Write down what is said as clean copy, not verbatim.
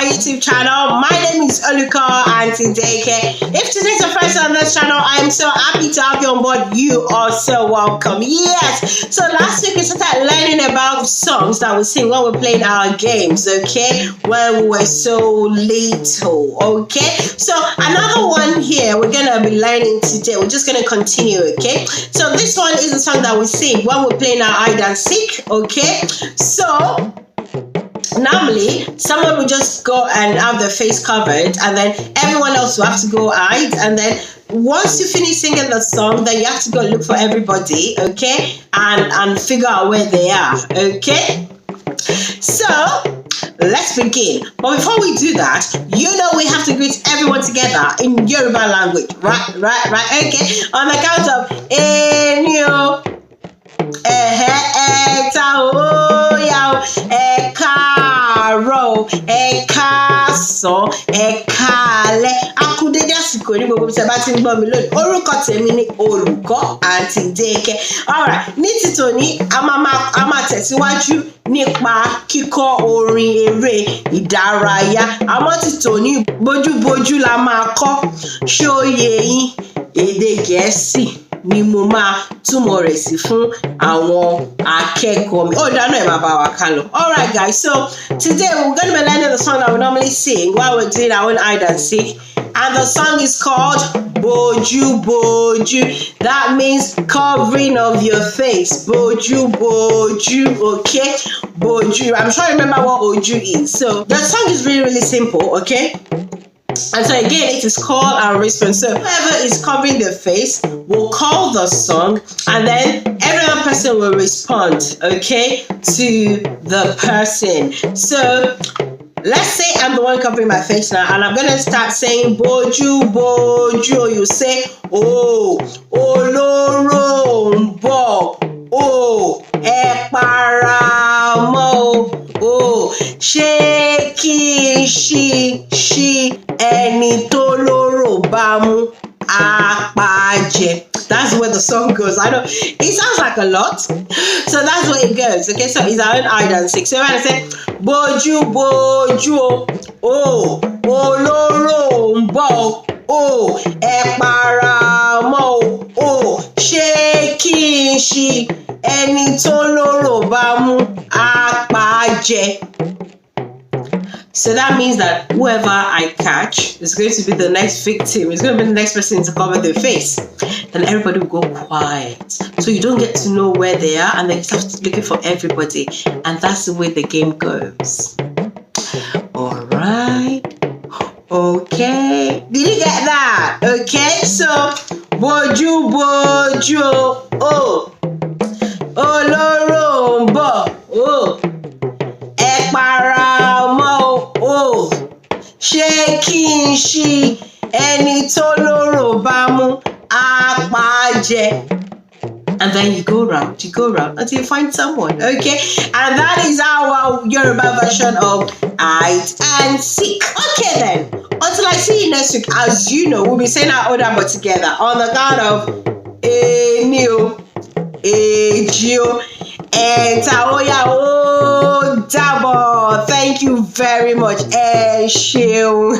YouTube channel. My name is Oluka and today, if today's the first time on this channel, I am so happy to have you on board. You are so welcome. Yes. So last week we started learning about songs that we sing when we're playing our games, okay? When we were so little, okay? So another one here we're gonna be learning today. We're just gonna continue, okay? So this one is a song that we sing when we're playing our hide and seek, okay? So normally, someone will just go and have their face covered, and then everyone else will have to go hide. And then once you finish singing the song, then you have to go look for everybody, okay? And figure out where they are, okay? So let's begin. But before we do that, we have to greet everyone together in Yoruba language, right? Okay. On the count of Enyo, Ekaso, Ekale, akudede àsìkò ní gbogbo tí ẹ bá ti ń gbọ́ mi lónìí. Orúkọ tèmi ni Olùkọ́ Àǹtí Dékẹ́. Alright, ní ti tòní a máa tẹ̀síwájú nípa kíkọ́ orin eré ìdárayá. Àmọ́ ti tòní bójúbójú la máa kọ́. Ṣóyè yín èdè Gẹ̀ẹ́sì ni mo máa túmọ̀ rẹ̀ sí fún àwọn akẹ́kọ̀ọ́ mi. Dáná ẹ̀ máa bá wa ká lọ. Alright guys, so today we're going to be learning the song that we normally sing while we're doing our own hide and seek. And the song is called Boju Boju. That means covering of your face. Boju Boju, okay? Boju. I'm sure you remember what Oju is. So the song is really simple, okay? And so again, it is call and response. So whoever is covering their face will call the song, and then every other person will respond, okay, to the person. So let's say I'm the one covering my face now, and I'm gonna start saying Boju Boju. You say, oh, Oloro Nbo, oh, ẹ para mọ́, oh, ṣé kí ṣí ẹni tó lóró bá mú apàjẹ. That's where the song goes. I know it sounds like a lot, so that's where it goes. Okay, so it's our own hide and seek. So when I say Boju Boju, oh, Oloro Nbo, oh, ẹ para mọ́, oh, ṣé kí ṣí ẹni tó lóró bá mú apàjẹ. So that means that whoever I catch is going to be the next victim. It's going to be the next person to cover their face. Then everybody will go quiet. So you don't get to know where they are, and then you start looking for everybody. And that's the way the game goes. All right. Okay. Did you get that? Okay. So, Boju Boju. Oh. Oloro Nbo. Oh. Ẹ para mọ́, oh, ṣé kí ṣí ẹni tó lóró bá mú apàjẹ. And then you go round until you find someone, okay? And that is our Yoruba version of hide and seek. Okay then, until I see you next week, as you know, we'll be saying our order but together on the count of Enio, Ejio, and Taoya. Oh, double. Thank you very much. Ẹ ṣeun.